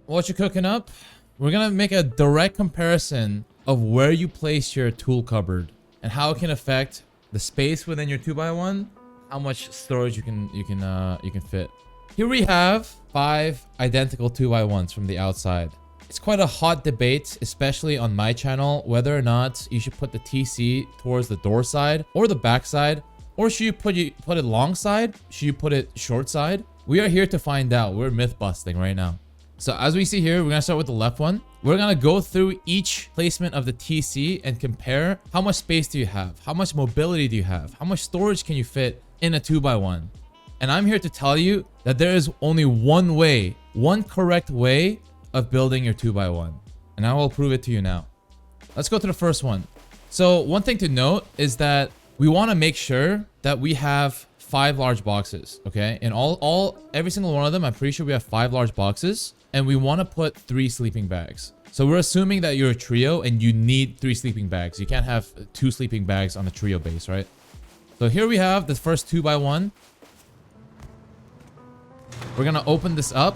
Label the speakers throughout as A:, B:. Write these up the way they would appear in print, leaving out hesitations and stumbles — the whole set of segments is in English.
A: what you cooking up? We're gonna make a direct comparison of where you place your tool cupboard and how it can affect the space within your 2x1, how much storage you can fit. Here we have 5 identical 2x1s from the outside. It's quite a hot debate, especially on my channel, whether or not you should put the TC towards the door side or the back side, or should you put it long side? Should you put it short side? We are here to find out. We're myth busting right now. So as we see here, we're gonna start with the left one. We're gonna go through each placement of the TC and compare how much space do you have? How much mobility do you have? How much storage can you fit in a 2x1? And I'm here to tell you that there is only one way, one correct way of building your 2x1. And I will prove it to you now. Let's go to the first one. So one thing to note is that we want to make sure that we have 5 large boxes, okay? In every single one of them, I'm pretty sure we have 5 large boxes, and we want to put 3 sleeping bags. So we're assuming that you're a trio and you need 3 sleeping bags. You can't have 2 sleeping bags on a trio base, right? So here we have the first 2x1. We're gonna open this up.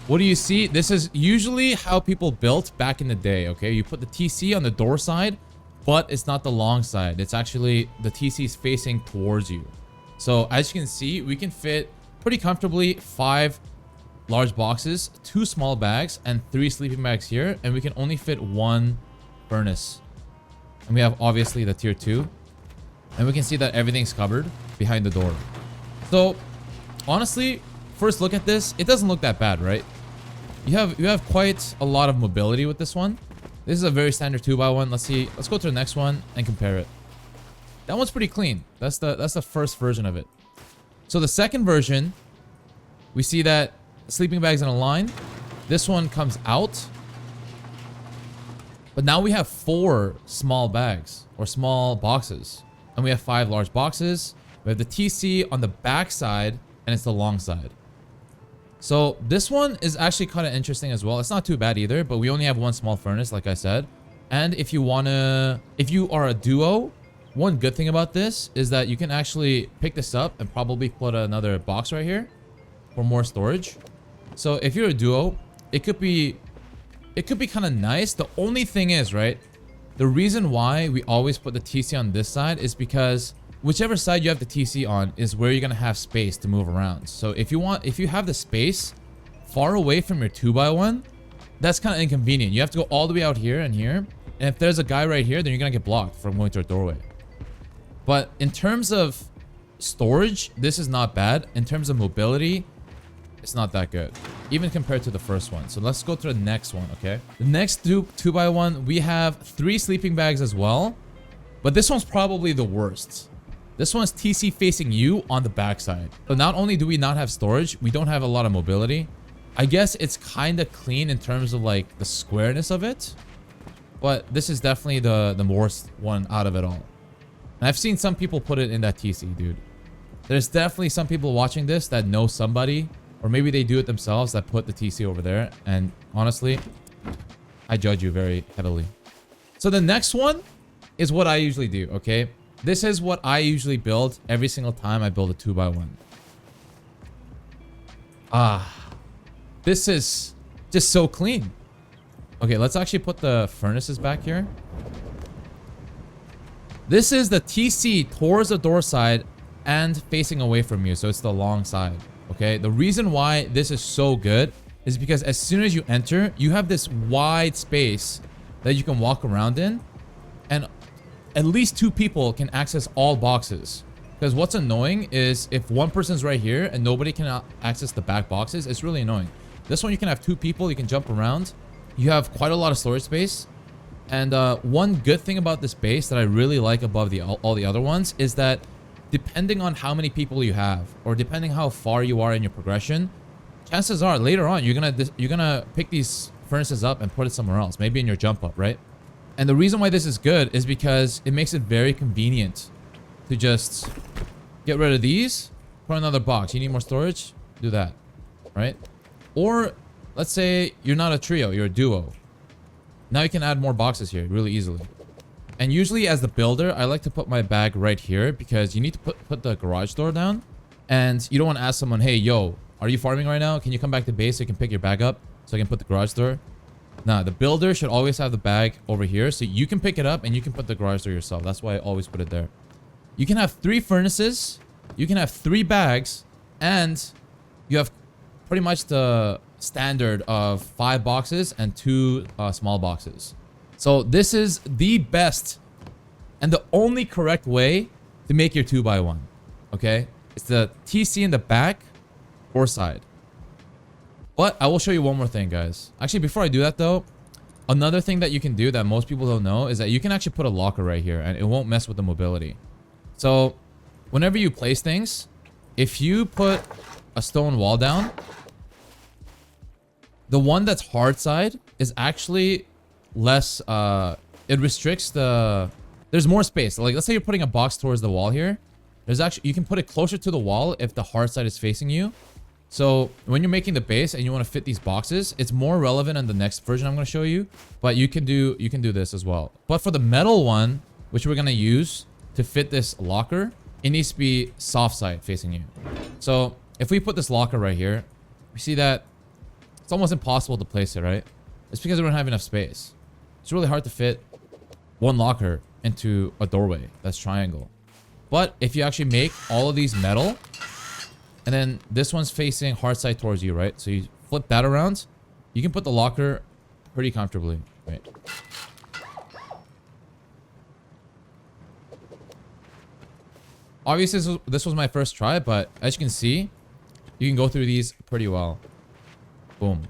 A: What do you see? This is usually how people built back in the day, okay? You put the TC on the door side, but it's not the long side. It's actually the TC is facing towards you. So as you can see, we can fit pretty comfortably 5 large boxes, 2 small bags, and 3 sleeping bags here. And we can only fit 1 furnace. And we have obviously the tier 2. And we can see that everything's covered behind the door. So honestly, first look at this. It doesn't look that bad, right? You have quite a lot of mobility with this one. This is a very standard 2x1. Let's see. Let's go to the next one and compare it. That one's pretty clean. That's the first version of it. So the second version, we see that sleeping bags in a line. This one comes out. But now we have 4 small bags or small boxes. And we have 5 large boxes. We have the TC on the back side, and it's the long side. So this one is actually kind of interesting as well. It's not too bad either, but we only have 1 small furnace, like I said. And if you are a duo, one good thing about this is that you can actually pick this up and probably put another box right here for more storage. So if you're a duo, it could be kind of nice. The only thing is, right, the reason why we always put the TC on this side is because whichever side you have the TC on is where you're gonna have space to move around. So if you have the space far away from your 2x1, that's kind of inconvenient. You have to go all the way out here and here. And if there's a guy right here, then you're gonna get blocked from going to a doorway. But in terms of storage, this is not bad. In terms of mobility, it's not that good, even compared to the first one. So let's go to the next one, okay? The next 2x1, we have 3 sleeping bags as well. But this one's probably the worst. This one's TC facing you on the backside. So not only do we not have storage, we don't have a lot of mobility. I guess it's kind of clean in terms of like the squareness of it. But this is definitely the worst one out of it all. And I've seen some people put it in that TC, dude. There's definitely some people watching this that know somebody, or maybe they do it themselves, that put the TC over there. And honestly, I judge you very heavily. So the next one is what I usually do, okay? This is what I usually build every single time I build a 2x1. This is just so clean. Okay, let's actually put the furnaces back here. This is the TC towards the door side and facing away from you, so it's the long side, okay? The reason why this is so good is because as soon as you enter, you have this wide space that you can walk around in, and at least 2 people can access all boxes. Because what's annoying is if one person's right here and nobody can access the back boxes, it's really annoying. This one, you can have 2 people, you can jump around. You have quite a lot of storage space. And one good thing about this base that I really like above all the other ones is that depending on how many people you have, or depending how far you are in your progression, chances are later on you're gonna pick these furnaces up and put it somewhere else, maybe in your jump up, right? And the reason why this is good is because it makes it very convenient to just get rid of these, put another box. You need more storage? Do that, right? Or let's say you're not a trio, you're a duo. Now you can add more boxes here really easily. And usually as the builder, I like to put my bag right here because you need to put the garage door down. And you don't want to ask someone, hey, yo, Are you farming right now? Can you come back to base so you can pick your bag up so I can put the garage door? Nah, the builder should always have the bag over here so you can pick it up and you can put the garage door yourself. That's why I always put it there. You can have 3 furnaces, you can have 3 bags, and you have pretty much the standard of 5 boxes and 2 small boxes. So this is the best and the only correct way to make your 2x1. Okay? It's the TC in the back or side. But I will show you one more thing, guys. Actually, before I do that though, another thing that you can do that most people don't know is that you can actually put a locker right here and it won't mess with the mobility. So whenever you place things, if you put a stone wall down, the one that's hard side is actually less, it restricts the, there's more space. Like let's say you're putting a box towards the wall here. There's actually, you can put it closer to the wall if the hard side is facing you. So when you're making the base and you want to fit these boxes, it's more relevant in the next version I'm going to show you, but you can do this as well. But for the metal one, which we're going to use to fit this locker, it needs to be soft side facing you. So if we put this locker right here, we see that it's almost impossible to place it, right? It's because we don't have enough space. It's really hard to fit one locker into a doorway that's triangle. But if you actually make all of these metal, and then this one's facing hard side towards you, right? So you flip that around, you can put the locker pretty comfortably, right? Obviously, this was my first try, but as you can see, you can go through these pretty well. Boom.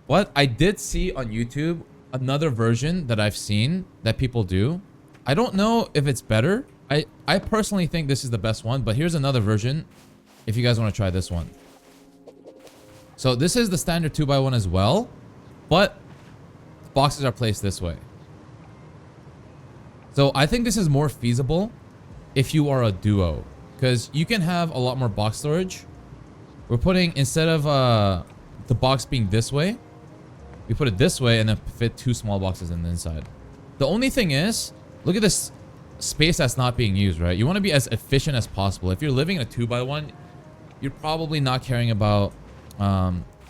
A: But I did see on YouTube another version that I've seen that people do. I don't know if it's better. I personally think this is the best one, but here's another version if you guys want to try this one. So this is the standard 2x1 as well, but boxes are placed this way. So I think this is more feasible if you are a duo, because you can have a lot more box storage. We're putting, instead of the box being this way, we put it this way and then fit 2 small boxes in the inside. The only thing is, look at this space that's not being used, right? You want to be as efficient as possible. If you're living in a 2x1, you're probably not caring about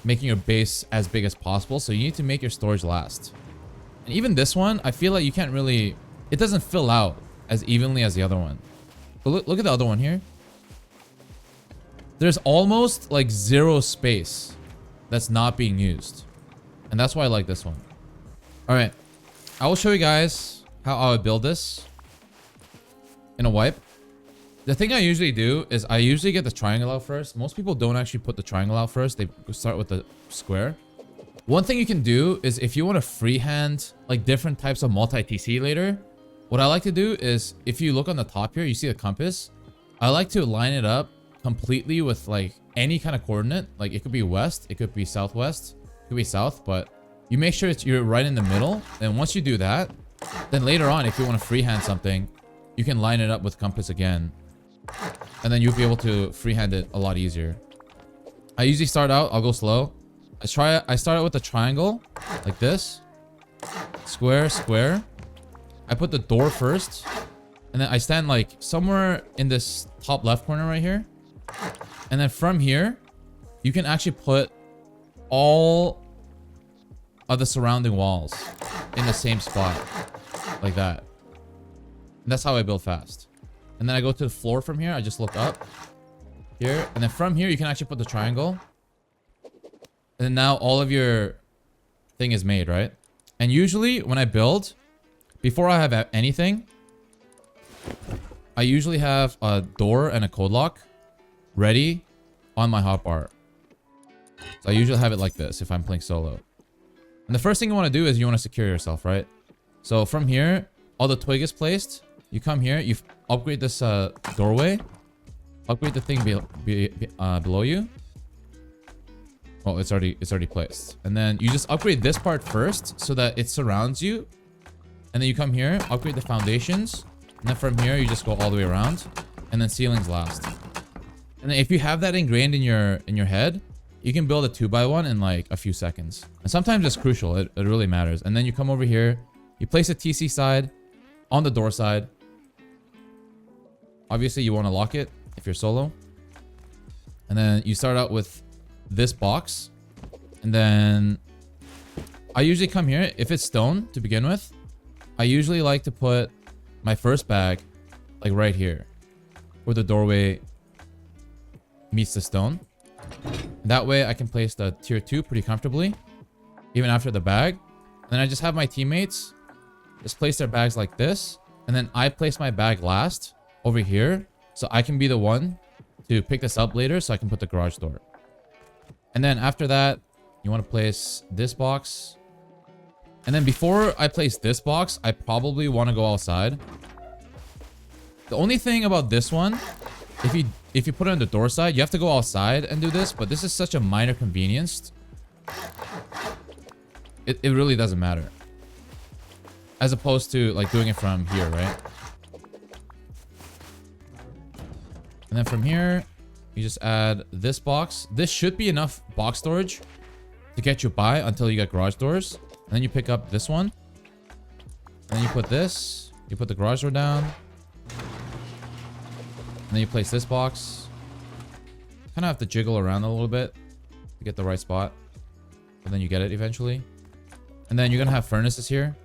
A: making your base as big as possible. So you need to make your storage last. And even this one, I feel like you can't really, it doesn't fill out as evenly as the other one. But look at the other one here. There's almost like 0 space that's not being used. And that's why I like this one. All right. I will show you guys how I would build this in a wipe. The thing I usually do is I usually get the triangle out first. Most people don't actually put the triangle out first. They start with the square. One thing you can do is if you want to freehand like different types of multi-TC later, what I like to do is if you look on the top here, you see the compass. I like to line it up completely with like any kind of coordinate. Like it could be west, it could be southwest, it could be south, but you make sure you're right in the middle. And once you do that, then later on, if you want to freehand something, you can line it up with compass again. And then you'll be able to freehand it a lot easier. I usually start out, I'll go slow. I start out with a triangle like this. Square, square. I put the door first. And then I stand like somewhere in this top left corner right here. And then from here, you can actually put all of the surrounding walls in the same spot. Like that. And that's how I build fast. And then I go to the floor from here. I just look up here. And then from here, you can actually put the triangle. And then now all of your thing is made, right? And usually when I build, before I have anything, I usually have a door and a code lock ready on my hotbar. So I usually have it like this if I'm playing solo. And the first thing you want to do is you want to secure yourself, right? So from here, all the twig is placed. You come here, you upgrade this doorway. Upgrade the thing below you. Oh, it's already placed. And then you just upgrade this part first so that it surrounds you. And then you come here, upgrade the foundations. And then from here, you just go all the way around. And then ceilings last. And then if you have that ingrained in your head, you can build a 2x1 in like a few seconds. And sometimes it's crucial. It really matters. And then you come over here, you place a TC side on the door side. Obviously, you want to lock it if you're solo. And then you start out with this box. And then I usually come here. If it's stone to begin with, I usually like to put my first bag like right here, where the doorway meets the stone. That way I can place the tier 2 pretty comfortably, even after the bag. And then I just have my teammates just place their bags like this. And then I place my bag last over here, so I can be the one to pick this up later, so I can put the garage door. And then after that, you want to place this box. And then before I place this box, I probably want to go outside. The only thing about this one, if you put it on the door side, you have to go outside and do this, but this is such a minor convenience. It really doesn't matter. As opposed to like doing it from here, right? And then from here, you just add this box. This should be enough box storage to get you by until you get garage doors. And then you pick up this one. And then you put this. You put the garage door down. And then you place this box. Kind of have to jiggle around a little bit to get the right spot. And then you get it eventually. And then you're going to have furnaces here.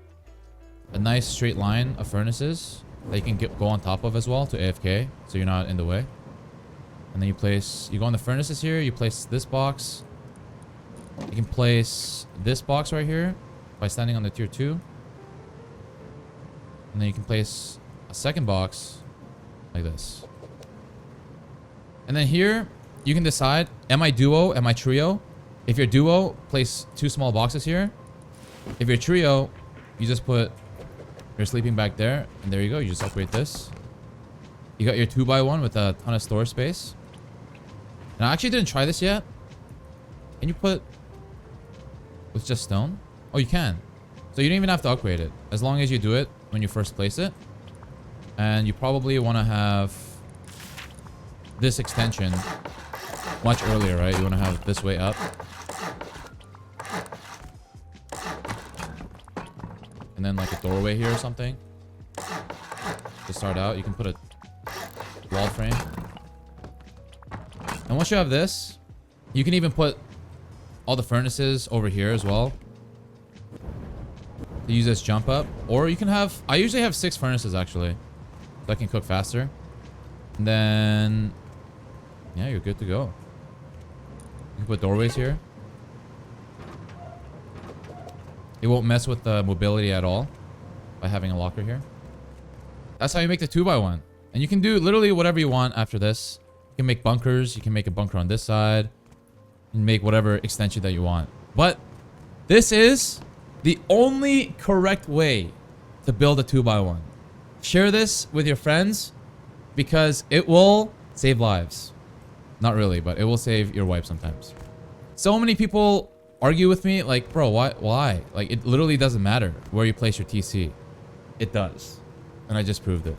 A: A nice straight line of furnaces that you can go on top of as well to AFK, so you're not in the way. And then you go on the furnaces here, you place this box. You can place this box right here by standing on the tier 2. And then you can place a second box like this. And then here, you can decide, am I duo, am I trio? If you're duo, place 2 small boxes here. If you're trio, you just put your sleeping bag there, and there you go. You just upgrade this. You got your 2x1 with a ton of storage space. And I actually didn't try this yet. Can you put with just stone? Oh, you can. So you don't even have to upgrade it, as long as you do it when you first place it. And you probably want to have this extension much earlier, right? You want to have this way up. And then like a doorway here or something to start out. You can put a wall frame. And once you have this, you can even put all the furnaces over here as well to use this jump up. Or you can have, I usually have 6 furnaces actually, so I can cook faster. And then yeah, you're good to go. You can put doorways here. It won't mess with the mobility at all by having a locker here. That's how you make the 2x1. And you can do literally whatever you want after this. You can make bunkers. You can make a bunker on this side. And make whatever extension that you want. But this is the only correct way to build a 2x1. Share this with your friends because it will save lives. Not really, but it will save your wife sometimes. So many people argue with me like, bro, why? Like, it literally doesn't matter where you place your TC. It does. And I just proved it.